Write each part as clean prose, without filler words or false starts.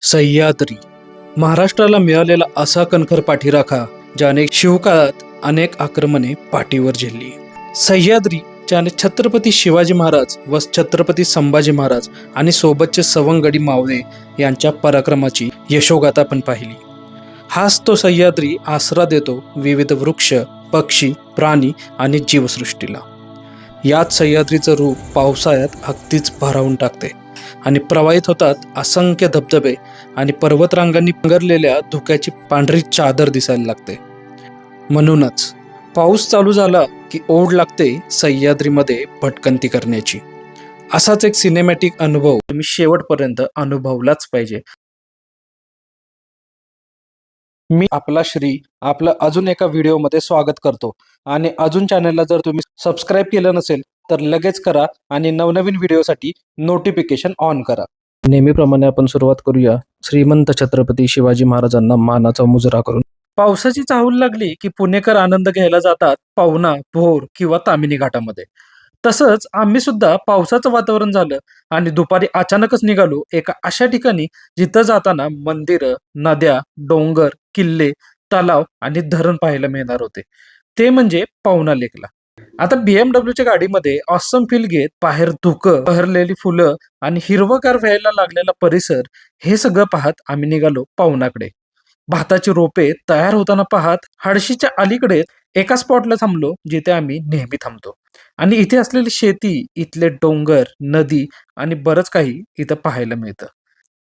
सह्याद्री महाराष्ट्राला मिळालेला असा कणखर पाठीराखा ज्याने शिवकाळात अनेक आक्रमणे पाठीवर झेलली. सह्याद्री ज्याने छत्रपती शिवाजी महाराज व छत्रपती संभाजी महाराज आणि सोबतचे सवंगडी मावळे यांच्या पराक्रमाची यशोगाथा पण पाहिली. हाच तो सह्याद्री आसरा देतो विविध वृक्ष, पक्षी, प्राणी आणि जीवसृष्टीला. याच सह्याद्रीचं रूप पावसाळ्यात अगदीच भारावून टाकते आणि प्रवाहित होतात असंख्य धबधबे आणि पर्वतरांगांनी पंगरलेल्या धुक्याची पांढरी चादर दिसायला लागते. म्हणूनच पाऊस चालू झाला की ओढ लागते सह्याद्रीमध्ये भटकंती करण्याची. असाच एक सिनेमॅटिक अनुभव तुम्ही शेवटपर्यंत अनुभवलाच पाहिजे. मी आपला श्री आपलं अजून एका व्हिडिओमध्ये स्वागत करतो आणि अजून चॅनलला जर तुम्ही सबस्क्राईब केलं नसेल तर लगेच करा आणि नवनवीन व्हिडिओसाठी नोटिफिकेशन ऑन करा. नेहमीप्रमाणे आपण सुरुवात करूया श्रीमंत छत्रपती शिवाजी महाराजांना मानाचा मुजरा करून. पावसाची चाहूल लागली की पुणेकर आनंद घ्यायला जातात पवना, भोर किंवा तामिनी घाटामध्ये. तसंच आम्ही सुद्धा पावसाचं वातावरण झालं आणि दुपारी अचानकच निघालो एका अशा ठिकाणी जिथं जाताना मंदिरं, नद्या, डोंगर, किल्ले, तलाव आणि धरण पाहायला मिळणार होते. ते म्हणजे पवना लेकला. आता BMWच्या गाडीमध्ये ऑसम फील घेत बाहेर धुकं, बहरलेली फुलं आणि हिरवगार व्हायला लागलेला परिसर हे सगळं पाहत आम्ही निघालो पवनाकडे. भाताची रोपे तयार होताना पाहत हडशीच्या अलीकडे एका स्पॉटला थांबलो जिथे आम्ही नेहमी थांबतो आणि इथे असलेली शेती, इथले डोंगर, नदी आणि बरंच काही इथं पाहायला मिळतं.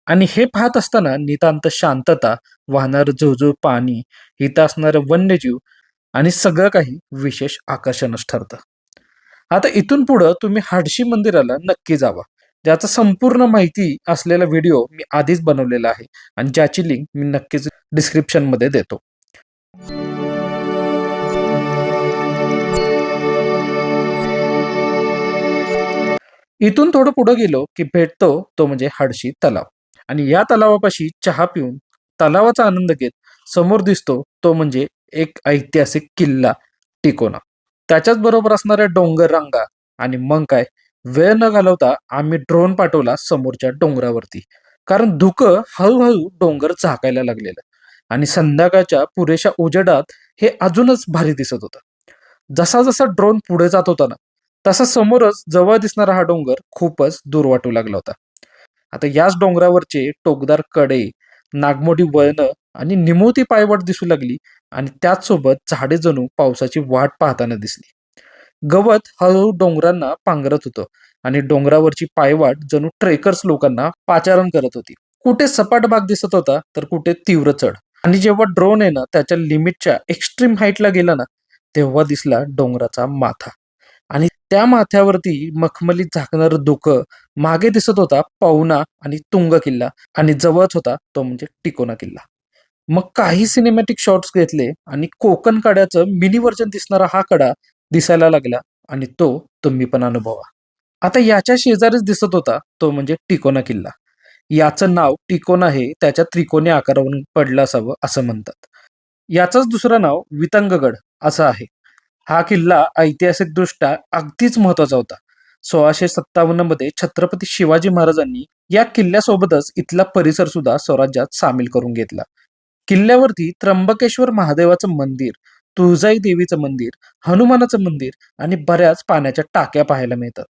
आणि हे पाहत असताना नितांत शांतता, वाहणारं झुळझुळ पाणी, इथं असणारं वन्यजीव आणि सगळं काही विशेष आकर्षणच ठरतं. आता इथून पुढं तुम्ही हडशी मंदिराला नक्की जावा, ज्याचा संपूर्ण माहिती असलेला व्हिडिओ मी आधीच बनवलेला आहे आणि ज्याची लिंक मी नक्कीच डिस्क्रिप्शन मध्ये देतो. इथून थोडं पुढे गेलो की भेटतो तो म्हणजे हडशी तलाव आणि या तलावापाशी चहा पिऊन तलावाचा आनंद घेत समोर दिसतो तो म्हणजे एक ऐतिहासिक किल्ला टिकोना. त्याच्याच बरोबर असणाऱ्या डोंगर रांगा आणि मग काय, वेळ न घालवता आम्ही ड्रोन पाठवला समोरच्या डोंगरावरती. कारण धुकं हळूहळू डोंगर झाकायला लागलेलं आणि संध्याकाळच्या पुरेशा उजेडात हे अजूनच भारी दिसत होतं. जसा जसा ड्रोन पुढे जात होता ना तसा समोरच जवळ दिसणारा हा डोंगर खूपच दूर वाटू लागला होता. आता याच डोंगरावरचे टोकदार कडे, नागमोडी वळणं आणि निमुळती पायवाट दिसू लागली आणि त्याचसोबत झाडे जणू पावसाची वाट पाहताना दिसली. गवत हळूहळू डोंगरांना पांघरत होतं आणि डोंगरावरची पायवाट जणू ट्रेकर्स लोकांना पाचारण करत होती. कुठे सपाट भाग दिसत होता तर कुठे तीव्र चढ. आणि जेव्हा ड्रोन आहे ना त्याच्या लिमिटच्या एक्स्ट्रीम हाईटला गेला ना तेव्हा दिसला डोंगराचा माथा आणि त्या माथ्यावरती मखमलीत झाकणारं धुकं. मागे दिसत होता पवना आणि तुंग किल्ला आणि जवळच होता तो म्हणजे टिकोना किल्ला. मग काही सिनेमॅटिक शॉट्स घेतले आणि कोकण कड्याचं मिनी व्हर्जन दिसणारा हा कडा दिसायला लागला आणि तो तुम्ही पण अनुभवा. आता याच्या शेजारीच दिसत होता तो म्हणजे टिकोना किल्ला. याचं नाव टिकोना हे त्याच्या त्रिकोणी आकारावरून पडलं असावं असं म्हणतात. याचंच दुसरं नाव वितंगगड असं आहे. हा किल्ला ऐतिहासिकदृष्ट्या अगदीच महत्वाचा होता. 1657 मध्ये छत्रपती शिवाजी महाराजांनी या किल्ल्यासोबतच इथला परिसर सुद्धा स्वराज्यात सामील करून घेतला. किल्ल्यावरती त्र्यंबकेश्वर महादेवाचं मंदिर, तुळजाई देवीचं मंदिर, हनुमानाचं मंदिर आणि बऱ्याच पाण्याच्या टाक्या पाहायला मिळतात.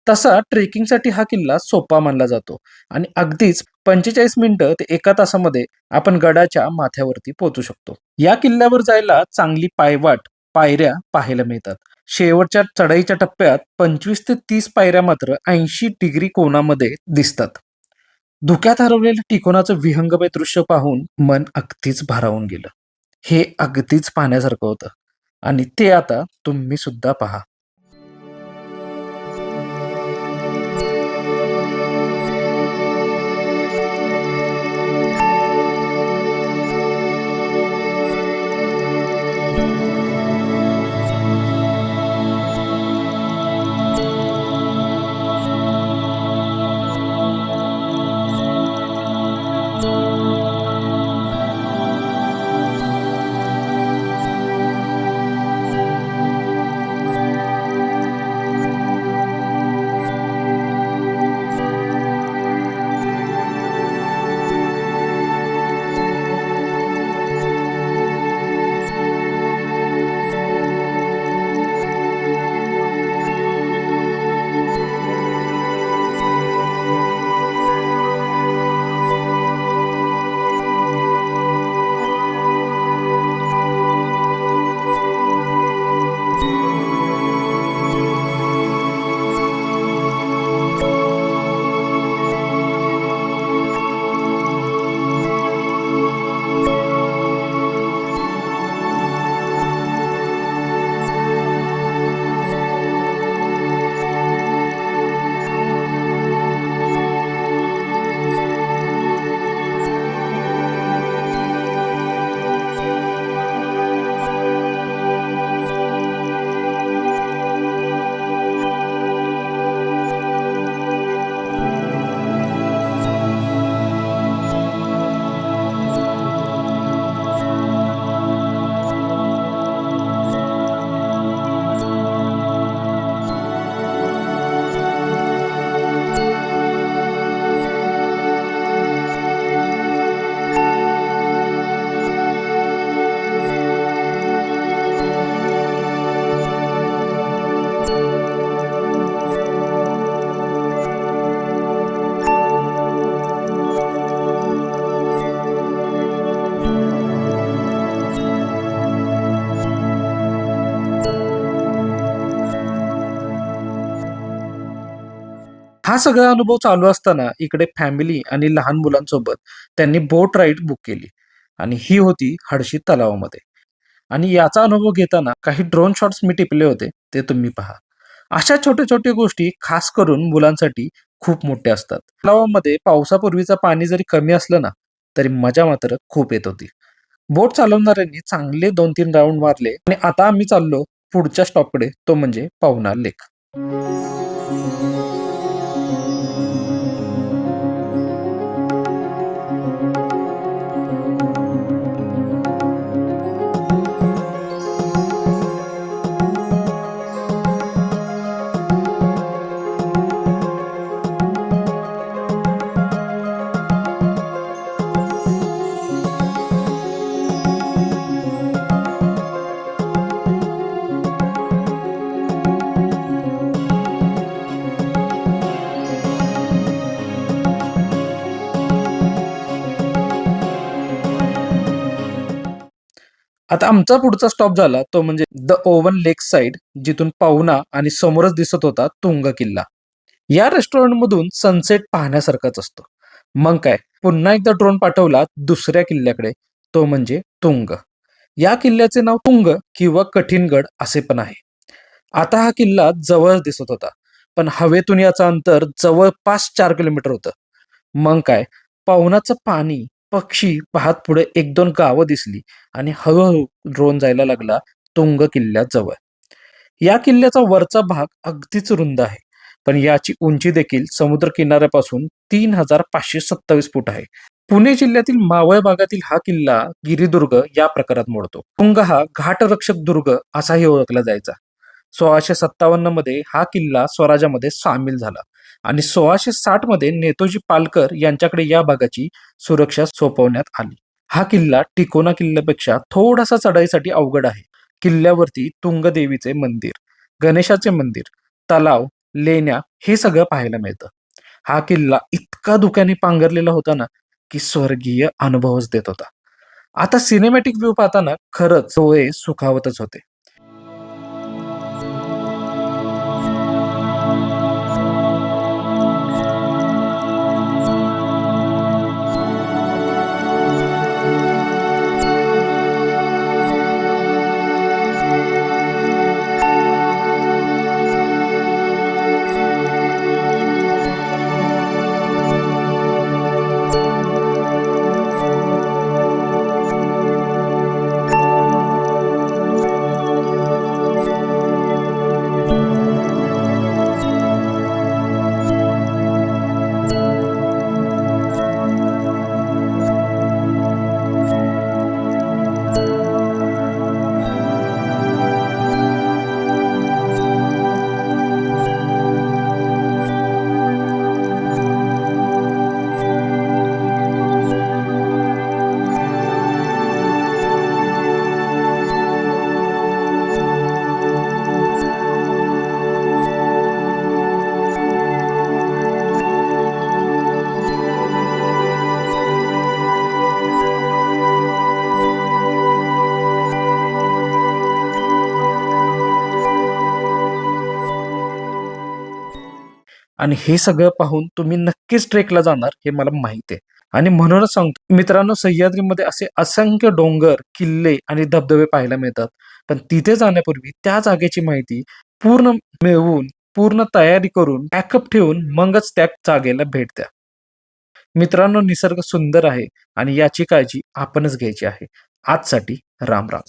तसा ट्रेकिंगसाठी हा किल्ला सोपा मानला जातो आणि अगदीच 45 मिनिटं ते 1 तासामध्ये आपण गडाच्या माथ्यावरती पोहोचू शकतो. या किल्ल्यावर जायला चांगली पायवाट, पायऱ्या पाहायला मिळतात. शेवटच्या चढाईच्या टप्प्यात 25 ते 30 पायऱ्या मात्र 80 डिग्री कोनामध्ये दिसतात. धुक्यात हरवलेलं टिकोनाचं विहंगमय दृश्य पाहून मन अगदीच भारावून गेलं. हे अगदीच पाहण्यासारखं होतं आणि ते आता तुम्ही सुद्धा पहा. सगळा अनुभव चालू असताना इकडे फॅमिली आणि लहान मुलांसोबत त्यांनी बोट राईड बुक केली आणि ही होती हळशी तलावामध्ये. आणि याचा अनुभव घेताना काही ड्रोन शॉट्स मी टिपले होते, ते तुम्ही पहा. अशा छोट्या-छोट्या गोष्टी खास करून मुलांसाठी खूप मोठ्या असतात. तलावामध्ये पावसापूर्वीचं पाणी जरी कमी असलं ना, तरी मजा मात्र खूप येत होती. बोट चालवणाऱ्यांनी चांगले 2-3 राउंड मारले आणि आता आम्ही चाललो पुढच्या स्टॉपकडे, तो म्हणजे पवनार लेक. आता आमचा पुढचा स्टॉप झाला तो म्हणजे द ओव्हन लेक साइड, जिथून पवना आणि समोरच दिसत होता तुंग किल्ला. या रेस्टॉरंटमधून सनसेट पाहण्यासारखाच असतो. मग काय, पुन्हा एकदा ड्रोन पाठवला दुसऱ्या किल्ल्याकडे, तो म्हणजे तुंग. या किल्ल्याचे नाव तुंग किंवा कठीणगड असे पण आहे. आता हा किल्ला जवळच दिसत होता, पण हवेतून याचं अंतर जवळपास 4 किलोमीटर होतं. मग काय, पवनाचं पाणी, पक्षी पाहत पुढे 1-2 गावं दिसली आणि हळूहळू ड्रोन जायला लागला तुंग किल्ल्याजवळ. या किल्ल्याचा वरचा भाग अगदीच रुंद आहे, पण याची उंची देखील समुद्र किनाऱ्यापासून 3,527 फूट आहे. पुणे जिल्ह्यातील मावळ भागातील हा किल्ला गिरिदुर्ग या प्रकारात मोडतो. तुंग हा घाटरक्षक दुर्ग असाही ओळखला जायचा. 1657 मध्ये हा किल्ला स्वराज्यामध्ये सामील झाला आणि 1660 मध्ये नेतोजी पालकर यांच्याकडे या भागाची सुरक्षा सोपवण्यात आली. हा किल्ला टिकोना किल्ल्यापेक्षा थोडासा चढाईसाठी अवघड आहे. किल्ल्यावरती तुंगदेवीचे मंदिर, गणेशाचे मंदिर, तलाव, लेण्या हे सगळं पाहायला मिळतं. हा किल्ला इतका धुक्याने पांघरलेला होता ना, की स्वर्गीय अनुभवच देत होता. आता सिनेमॅटिक व्ह्यू पाहताना खरंच डोळे सुखावतच होते. आणि हे सगळं पाहून तुम्ही नक्कीच ट्रेकला जाणार हे मला माहिती आहे. आणि म्हणूनच सांगतो मित्रांनो, सह्याद्रीमध्ये असे असंख्य डोंगर, किल्ले आणि धबधबे पाहायला मिळतात. पण तिथे जाण्यापूर्वी त्या जागेची माहिती पूर्ण मिळवून, पूर्ण तयारी करून, बॅकअप ठेवून मगच त्या जागेला भेट द्या. मित्रांनो, निसर्ग सुंदर आहे आणि याची काळजी आपणच घ्यायची आहे. आजसाठी राम राम.